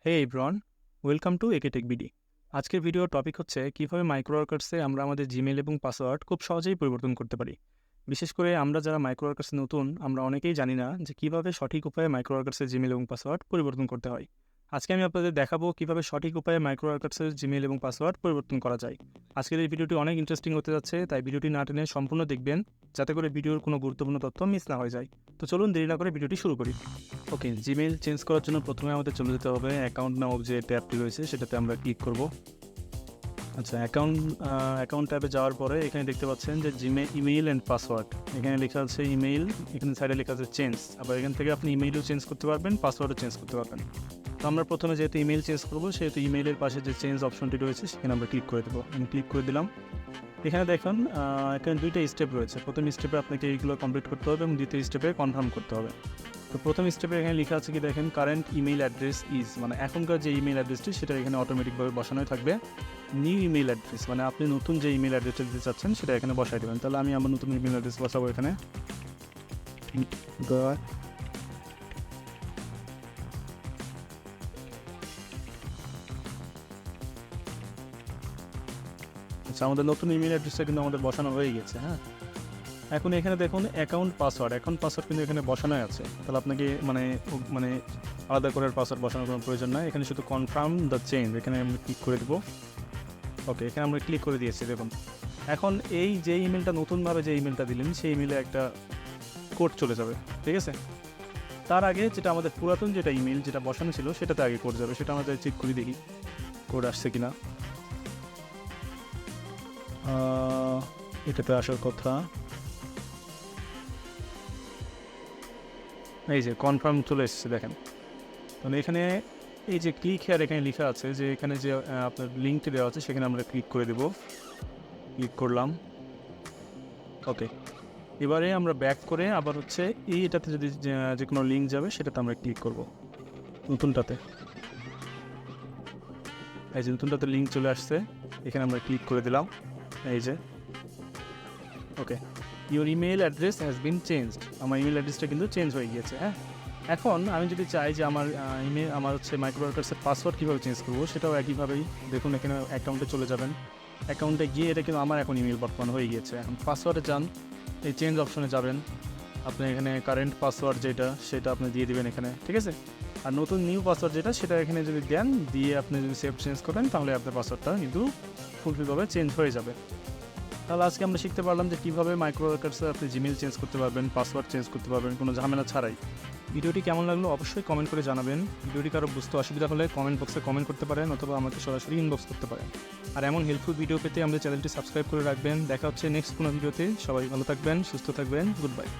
Hey everyone, welcome to একে tech BD. আজকের ভিডিওর টপিক হচ্ছে কীভাবে মাইক্রোওয়ার্কার্সে আমরা আমাদের জিমেল এবং পাসওয়ার্ড খুব সহজেই পরিবর্তন করতে পারি। বিশেষ করে আমরা যারা মাইক্রোওয়ার্কার্সে নতুন, আমরা অনেকেই জানি না যে কীভাবে সঠিক উপায়ে মাইক্রোওয়ার্কার্সের জিমেল এবং পাসওয়ার্ড পরিবর্তন করতে হয়। আজকে আমি আপনাদের দেখাবো কীভাবে সঠিক উপায়ে মাইক্রোওয়ার্কার্সের জিমেল এবং পাসওয়ার্ড পরিবর্তন করা যায়। আজকের এই ভিডিওটি অনেক ইন্টারেস্টিং হতে যাচ্ছে, তাই ভিডিওটি না টেনে সম্পূর্ণ দেখবেন, যাতে করে ভিডিওর কোনো গুরুত্বপূর্ণ তথ্য মিস না হয়ে যায়। তো চলুন দেরি না করে ভিডিওটি শুরু করি। ওকে, জিমেল চেঞ্জ করার জন্য প্রথমে আমাদের চলে যেতে হবে অ্যাকাউন্ট নামক যে ট্যাবটি রয়েছে সেটাতে আমরা ক্লিক করব। আচ্ছা, অ্যাকাউন্ট ট্যাবে যাওয়ার পরে এখানে দেখতে পাচ্ছেন যে ইমেইল অ্যান্ড পাসওয়ার্ড, এখানে লেখা আছে ইমেইল, এখানে সাইডে লেখা আছে চেঞ্জ। আবার এখান থেকে আপনি ইমেইলও চেঞ্জ করতে পারবেন, পাসওয়ার্ডও চেঞ্জ করতে পারবেন। তো আমরা প্রথমে যেহেতু ইমেইল চেঞ্জ করবো, সেহেতু ইমেইলের পাশে যে চেঞ্জ অপশনটি রয়েছে সেখানে আমরা ক্লিক করে দেবো। আমি ক্লিক করে দিলাম। এখানে দেখুন এখানে দুইটা স্টেপ রয়েছে। প্রথম স্টেপে আপনাকে এইগুলো কমপ্লিট করতে হবে এবং দ্বিতীয় স্টেপে কনফার্ম করতে হবে। তো প্রথম স্টেপে এখানে লেখা আছে কি দেখেন, কারেন্ট ইমেইল অ্যাড্রেস ইজ, মানে এখনকার যে ইমেইল অ্যাড্রেসটি সেটা এখানে অটোমেটিকভাবে বসানোই থাকবে। নিউ ইমেইল অ্যাড্রেস মানে আপনি নতুন যে ইমেইল অ্যাড্রেসটা দিতে চাচ্ছেন সেটা এখানে বসাই দেবেন। তাহলে আমি আমার নতুন ইমেইল অ্যাড্রেস বসাবো এখানে। আচ্ছা, আমাদের নতুন ইমেইল অ্যাড্রেসটা কিন্তু আমাদের বসানো হয়ে গেছে। হ্যাঁ, এখন এখানে দেখুন অ্যাকাউন্ট পাসওয়ার্ড কিন্তু এখানে বসানোই আছে। তাহলে আপনাকে মানে আলাদা করে পাসওয়ার্ড বসানোর কোনো প্রয়োজন নয়। এখানে শুধু কনফার্ম দ্য চেঞ্জ, এখানে আমরা ক্লিক করে দেবো। ওকে, এখানে আমরা ক্লিক করে দিয়েছি। দেখুন এখন এই যে ইমেলটা নতুনভাবে যে ইমেলটা দিলেন সেই ইমেলে একটা কোড চলে যাবে, ঠিক আছে? তার আগে যেটা আমাদের পুরাতন যেটা ইমেল যেটা বসানো ছিল সেটাতে আগে কোড যাবে, সেটা আমাদের চেক করে দেখি কোড আসছে কিনা। এটাতে আসার কথা। এই যে কনফার্ম চলে এসেছে দেখেন। তাহলে এখানে এই যে ক্লিক হেয়ার এখানে লেখা আছে যে এখানে যে আপনার লিঙ্কটি দেওয়া আছে সেখানে আমরা ক্লিক করে দেব। ক্লিক করলাম। ওকে, এবারে আমরা ব্যাক করে আবার হচ্ছে এটাতে যদি যে কোনো লিঙ্ক যাবে সেটাতে আমরা ক্লিক করব, নতুনটাতে। এই যে নতুনটাতে লিঙ্ক চলে আসছে, এখানে আমরা ক্লিক করে দিলাম। এই যে okay, your email address has been changed, আমার ইমেল অ্যাড্রেসটা কিন্তু চেঞ্জ হয়ে গিয়েছে। হ্যাঁ, এখন আমি যদি চাই যে আমার হচ্ছে মাইক্রোওয়ার্কার্সের পাসওয়ার্ড কীভাবে চেঞ্জ করবো, সেটাও একইভাবেই দেখুন এখানে অ্যাকাউন্টে চলে যাবেন। অ্যাকাউন্টে গিয়ে এটা কিন্তু আমার এখন ইমেল বর্তমান হয়ে গিয়েছে। এখন পাসওয়ার্ডে যান, এই চেঞ্জ অপশনে যাবেন, আপনি এখানে কারেন্ট পাসওয়ার্ড যেটা সেটা আপনি দিয়ে দেবেন এখানে, ঠিক আছে? আর নতুন নিউ পাসওয়ার্ড যেটা সেটা এখানে যদি দেন, দিয়ে আপনি যদি সেভ চেঞ্জ করেন তাহলে আপনার পাসওয়ার্ডটা কিন্তু ফুলফিলভাবে চেঞ্জ হয়ে যাবে। তাহলে আজকে আমরা শিখতে পারলাম যে কীভাবে মাইক্রোওয়ার্কার্সে আপনি জিমেল চেঞ্জ করতে পারবেন, পাসওয়ার্ড চেঞ্জ করতে পারবেন কোনো ঝামেলা ছাড়াই। ভিডিওটি কেমন লাগলো অবশ্যই কমেন্ট করে জানাবেন। ভিডিওটি কারো বুঝতে অসুবিধা হলে কমেন্ট বক্সে কমেন্ট করতে পারেন অথবা আমাকে সরাসরি ইনবক্স করতে পারেন। আর এমন হেল্পফুল ভিডিও পেতে আমাদের চ্যানেলটি সাবস্ক্রাইব করে রাখবেন। দেখা হচ্ছে নেক্সট কোনো ভিডিওতে। সবাই ভালো থাকবেন, সুস্থ থাকবেন। Good bye.